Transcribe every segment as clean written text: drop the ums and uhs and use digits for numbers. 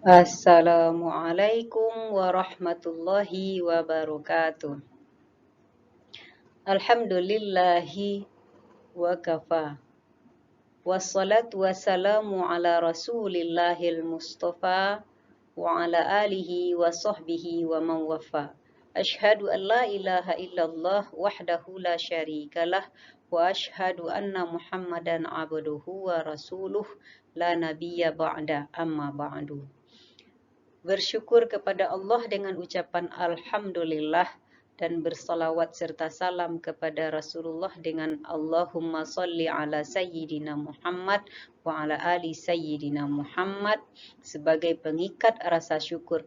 Assalamualaikum warahmatullahi wabarakatuh. Alhamdulillahi wa kafa. Wassalatu wassalamu ala rasulillahil mustafa wa ala alihi wa sahbihi wa man wafa. Ashhadu an la ilaha illallah wahdahu la syarikalah wa ashhadu anna Muhammadan abduhu wa rasuluh la nabiyya ba'da amma ba'du. Bersyukur kepada Allah dengan ucapan Alhamdulillah dan bersalawat serta salam kepada Rasulullah dengan Allahumma salli ala Sayyidina Muhammad wa ala ali Sayyidina Muhammad sebagai pengikat rasa syukur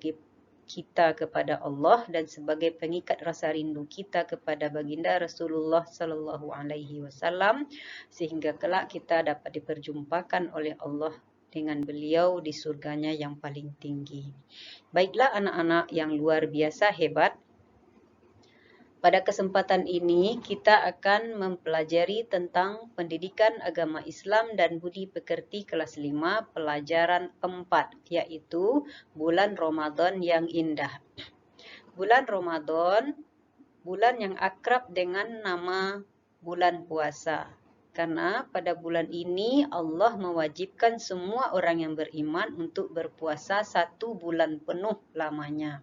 kita kepada Allah dan sebagai pengikat rasa rindu kita kepada baginda Rasulullah Sallallahu Alaihi Wasallam sehingga kelak kita dapat diperjumpakan oleh Allah dengan beliau di surganya yang paling tinggi. Baiklah anak-anak yang luar biasa hebat, pada kesempatan ini kita akan mempelajari tentang pendidikan agama Islam dan budi pekerti kelas 5 pelajaran 4, yaitu bulan Ramadan yang indah. Bulan Ramadan, bulan yang akrab dengan nama bulan puasa. Karena pada bulan ini Allah mewajibkan semua orang yang beriman untuk berpuasa 1 bulan penuh lamanya.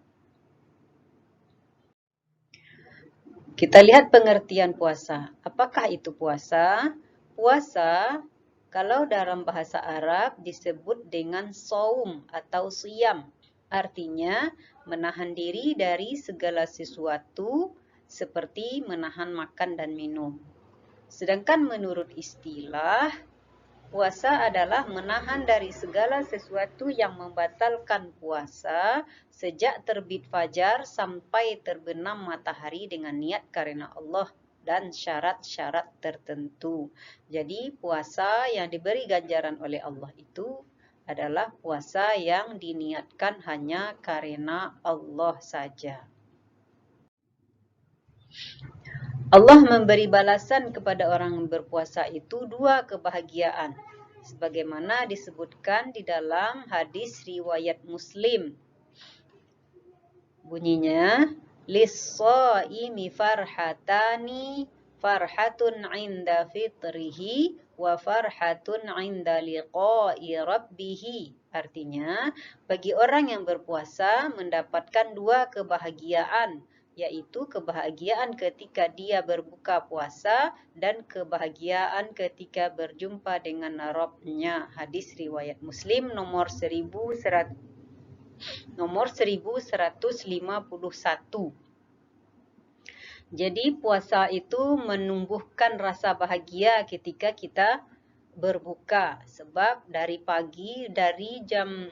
Kita lihat pengertian puasa. Apakah itu puasa? Puasa, kalau dalam bahasa Arab disebut dengan saum atau siyam. Artinya menahan diri dari segala sesuatu seperti menahan makan dan minum. Sedangkan menurut istilah, puasa adalah menahan dari segala sesuatu yang membatalkan puasa sejak terbit fajar sampai terbenam matahari dengan niat karena Allah dan syarat-syarat tertentu. Jadi puasa yang diberi ganjaran oleh Allah itu adalah puasa yang diniatkan hanya karena Allah saja. Allah memberi balasan kepada orang yang berpuasa itu 2 kebahagiaan. Sebagaimana disebutkan di dalam hadis riwayat Muslim. Bunyinya, lis-shaimi farhatani, farhatun 'inda fitrihi wa farhatun 'inda liqa'i rabbih. Artinya, bagi orang yang berpuasa mendapatkan 2 kebahagiaan, yaitu kebahagiaan ketika dia berbuka puasa dan kebahagiaan ketika berjumpa dengan Rabb-nya. Hadis riwayat Muslim nomor 1151. Jadi puasa itu menumbuhkan rasa bahagia ketika kita berbuka, sebab dari pagi, dari jam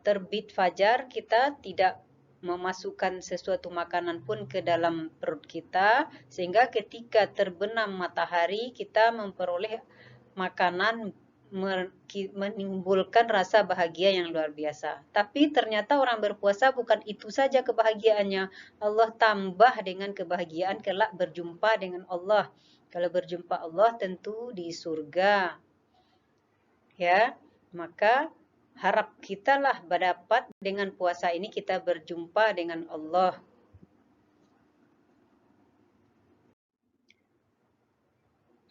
terbit fajar kita tidak memasukkan sesuatu makanan pun ke dalam perut kita, sehingga ketika terbenam matahari kita memperoleh makanan, menimbulkan rasa bahagia yang luar biasa. Tapi ternyata orang berpuasa bukan itu saja kebahagiaannya. Allah tambah dengan kebahagiaan kelak berjumpa dengan Allah. Kalau berjumpa Allah tentu di surga. Ya, maka harap kita lah dapat dengan puasa ini kita berjumpa dengan Allah.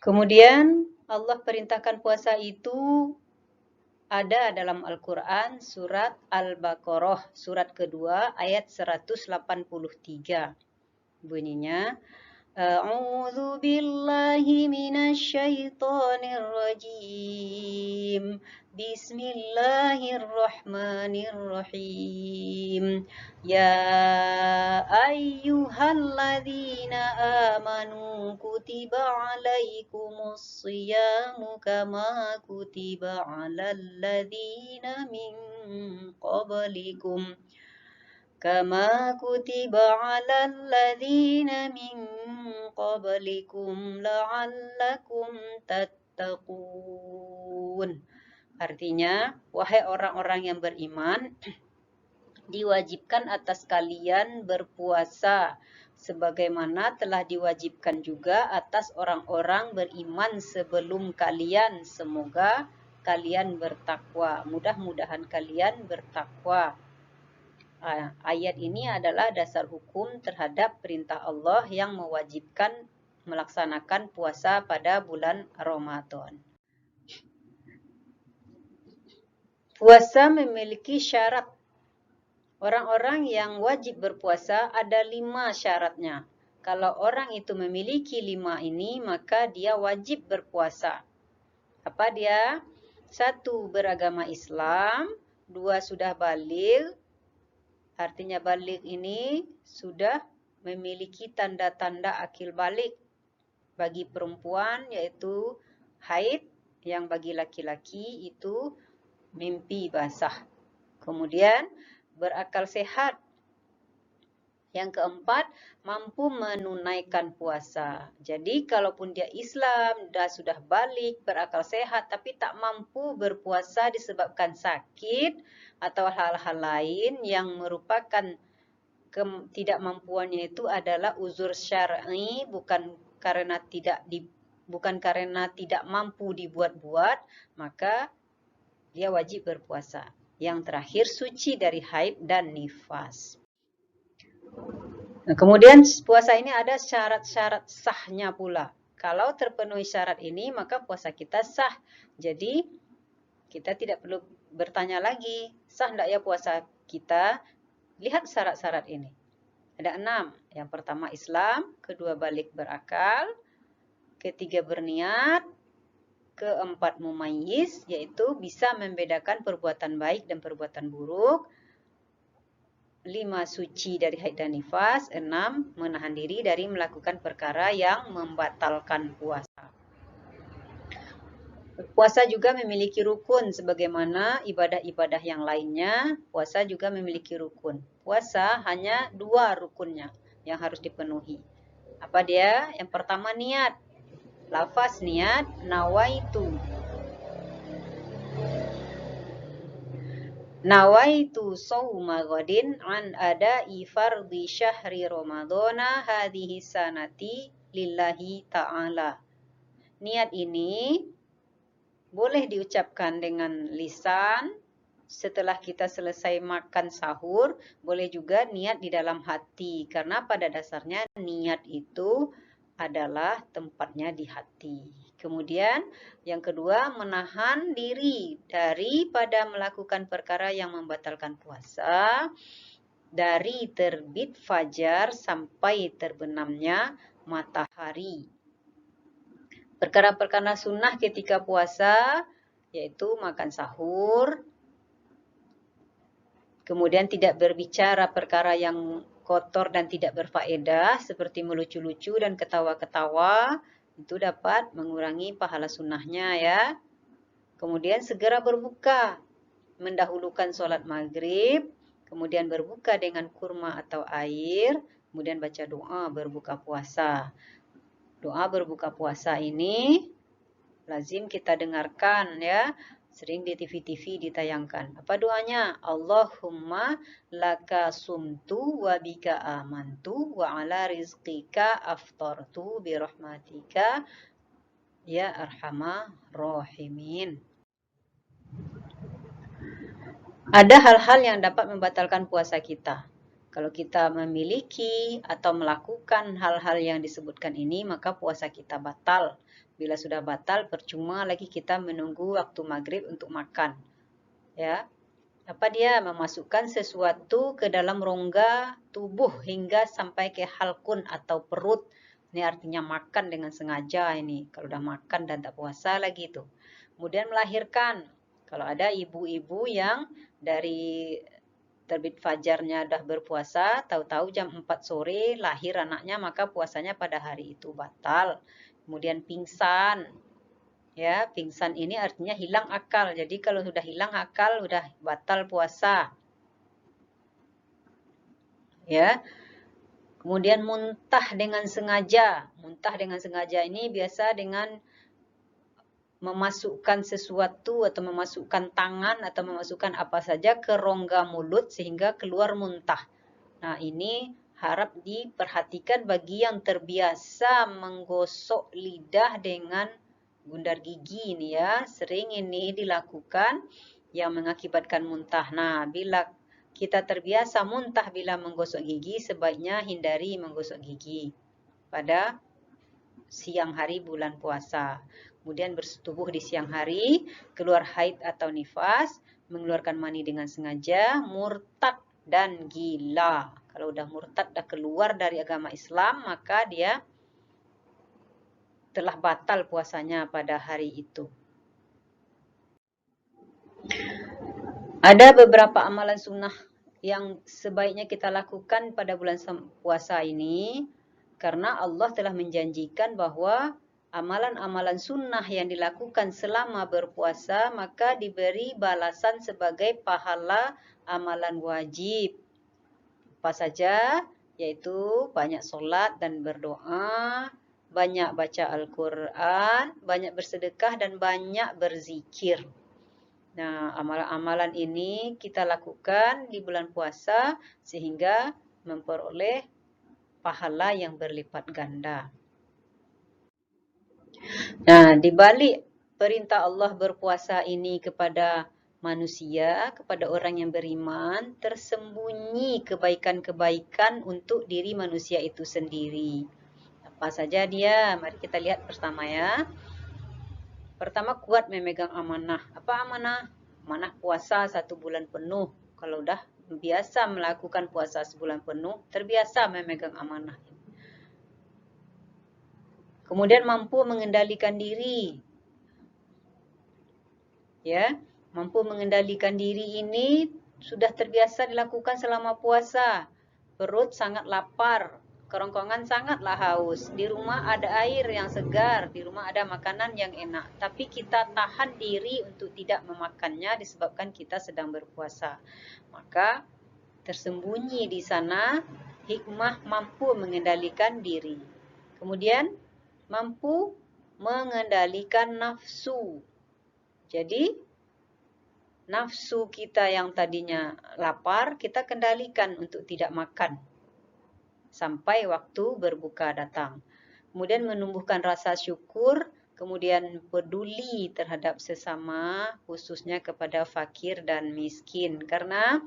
Kemudian Allah perintahkan puasa itu ada dalam Al-Quran surat Al-Baqarah, surat kedua ayat 183. Bunyinya, A'udzu billahi minasyaitonir rajim. Bismillahirrahmanirrahim. Ya ayyuhalladzina amanu kutiba alaikumus siyamu kama kutiba alal ladzina min qablikum كما كتب على الذين من قبلكم لعلكم تتقون. Artinya, wahai orang-orang yang beriman, diwajibkan atas kalian berpuasa sebagaimana telah diwajibkan juga atas orang-orang beriman sebelum kalian. Semoga kalian bertakwa. Mudah-mudahan kalian bertakwa. Ayat ini adalah dasar hukum terhadap perintah Allah yang mewajibkan melaksanakan puasa pada bulan Ramadan. Puasa memiliki syarat. Orang-orang yang wajib berpuasa ada 5 syaratnya. Kalau orang itu memiliki 5 ini, maka dia wajib berpuasa. Apa dia? 1, beragama Islam. 2, sudah baligh. Artinya baligh ini sudah memiliki tanda-tanda akil balik. Bagi perempuan yaitu haid, yang bagi laki-laki itu mimpi basah. Kemudian berakal sehat. Yang keempat, mampu menunaikan puasa. Jadi kalaupun dia Islam, sudah balik, berakal sehat, tapi tak mampu berpuasa disebabkan sakit atau hal-hal lain yang merupakan ketidakmampuannya itu adalah uzur syar'i, bukan karena tidak mampu dibuat-buat, maka dia wajib berpuasa. Yang terakhir, suci dari haid dan nifas. Nah, kemudian puasa ini ada syarat-syarat sahnya pula. Kalau terpenuhi syarat ini, maka puasa kita sah. Jadi, kita tidak perlu bertanya lagi, sah tidak ya puasa kita? Lihat syarat-syarat ini. Ada 6. Yang pertama Islam, kedua balik berakal, ketiga berniat, keempat mumayyiz, yaitu bisa membedakan perbuatan baik dan perbuatan buruk. 5, suci dari haid dan nifas. 6, menahan diri dari melakukan perkara yang membatalkan puasa. Puasa juga memiliki rukun sebagaimana ibadah-ibadah yang lainnya. Puasa juga memiliki rukun. Puasa hanya 2 rukunnya yang harus dipenuhi. Apa dia? Yang pertama niat. Lafaz niat, nawaitu. Nawaitu sawma ghadin an ada'i fardhi syahri ramadhana hadhihi sanati lillahi ta'ala. Niat ini boleh diucapkan dengan lisan setelah kita selesai makan sahur, boleh juga niat di dalam hati, karena pada dasarnya niat itu adalah tempatnya di hati. Kemudian yang kedua, menahan diri daripada melakukan perkara yang membatalkan puasa dari terbit fajar sampai terbenamnya matahari. Perkara-perkara sunnah ketika puasa yaitu makan sahur, kemudian tidak berbicara perkara yang kotor dan tidak berfaedah seperti melucu-lucu dan ketawa-ketawa, itu dapat mengurangi pahala sunnahnya ya. Kemudian segera berbuka, mendahulukan sholat maghrib, kemudian berbuka dengan kurma atau air, kemudian baca doa berbuka puasa. Doa berbuka puasa ini lazim kita dengarkan ya. Sering di TV-TV ditayangkan. Apa doanya? Allahumma laka sumtu wa bika amantu wa ala rizqika aftartu birahmatika ya arhamar rahimin. Ada hal-hal yang dapat membatalkan puasa kita. Kalau kita memiliki atau melakukan hal-hal yang disebutkan ini, maka puasa kita batal. Bila sudah batal, percuma lagi kita menunggu waktu maghrib untuk makan. Ya, apa dia? Memasukkan sesuatu ke dalam rongga tubuh hingga sampai ke halkun atau perut. Ini artinya makan dengan sengaja ini. Kalau udah makan dan tak puasa lagi itu. Kemudian melahirkan. Kalau ada ibu-ibu yang dari terbit fajarnya dah berpuasa, tahu-tahu jam 4 sore lahir anaknya, maka puasanya pada hari itu batal. Kemudian pingsan. Ya, pingsan ini artinya hilang akal. Jadi kalau sudah hilang akal, sudah batal puasa. Ya. Kemudian muntah dengan sengaja. Muntah dengan sengaja ini biasa dengan memasukkan sesuatu atau memasukkan tangan atau memasukkan apa saja ke rongga mulut sehingga keluar muntah. Nah, ini harap diperhatikan bagi yang terbiasa menggosok lidah dengan gundar gigi ini ya, sering ini dilakukan yang mengakibatkan muntah. Nah, bila kita terbiasa muntah bila menggosok gigi, sebaiknya hindari menggosok gigi pada siang hari bulan puasa. Kemudian bersetubuh di siang hari, keluar haid atau nifas, mengeluarkan mani dengan sengaja, murtad dan gila. Kalau udah murtad, dah keluar dari agama Islam, maka dia telah batal puasanya pada hari itu. Ada beberapa amalan sunnah yang sebaiknya kita lakukan pada bulan puasa ini, karena Allah telah menjanjikan bahwa amalan-amalan sunnah yang dilakukan selama berpuasa maka diberi balasan sebagai pahala amalan wajib. Apa saja? Yaitu banyak sholat dan berdoa, banyak baca Al-Quran, banyak bersedekah, dan banyak berzikir. Nah, amalan-amalan ini kita lakukan di bulan puasa sehingga memperoleh pahala yang berlipat ganda. Nah, di balik perintah Allah berpuasa ini kepada manusia, kepada orang yang beriman, tersembunyi kebaikan-kebaikan untuk diri manusia itu sendiri. Apa saja dia? Mari kita lihat pertama ya. Pertama, kuat memegang amanah. Apa amanah? Amanah puasa 1 bulan penuh. Kalau udah biasa melakukan puasa sebulan penuh, terbiasa memegang amanah. Kemudian mampu mengendalikan diri. Ya, mampu mengendalikan diri ini sudah terbiasa dilakukan selama puasa. Perut sangat lapar, kerongkongan sangatlah haus. Di rumah ada air yang segar, di rumah ada makanan yang enak. Tapi kita tahan diri untuk tidak memakannya disebabkan kita sedang berpuasa. Maka tersembunyi di sana hikmah mampu mengendalikan diri. Kemudian mampu mengendalikan nafsu. Jadi nafsu kita yang tadinya lapar, kita kendalikan untuk tidak makan sampai waktu berbuka datang. Kemudian menumbuhkan rasa syukur, kemudian peduli terhadap sesama, khususnya kepada fakir dan miskin. Karena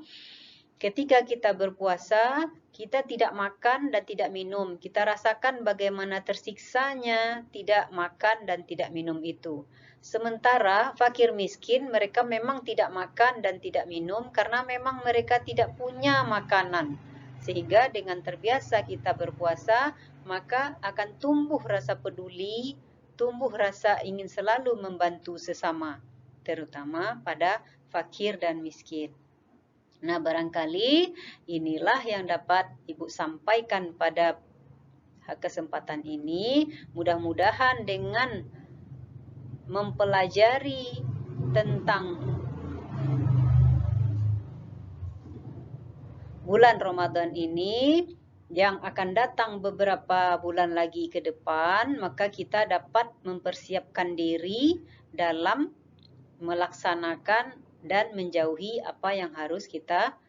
ketika kita berpuasa, kita tidak makan dan tidak minum. Kita rasakan bagaimana tersiksanya tidak makan dan tidak minum itu. Sementara fakir miskin, mereka memang tidak makan dan tidak minum karena memang mereka tidak punya makanan. Sehingga dengan terbiasa kita berpuasa, maka akan tumbuh rasa peduli, tumbuh rasa ingin selalu membantu sesama, terutama pada fakir dan miskin. Nah, barangkali inilah yang dapat Ibu sampaikan pada kesempatan ini. Mudah-mudahan dengan mempelajari tentang bulan Ramadan ini, yang akan datang beberapa bulan lagi ke depan, maka kita dapat mempersiapkan diri dalam melaksanakan dan menjauhi apa yang harus kita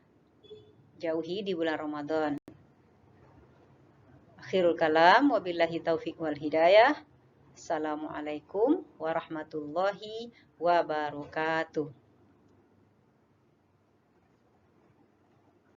jauhi di bulan Ramadan. Akhirul kalam, wabillahi taufiq wal hidayah. Assalamualaikum warahmatullahi wabarakatuh.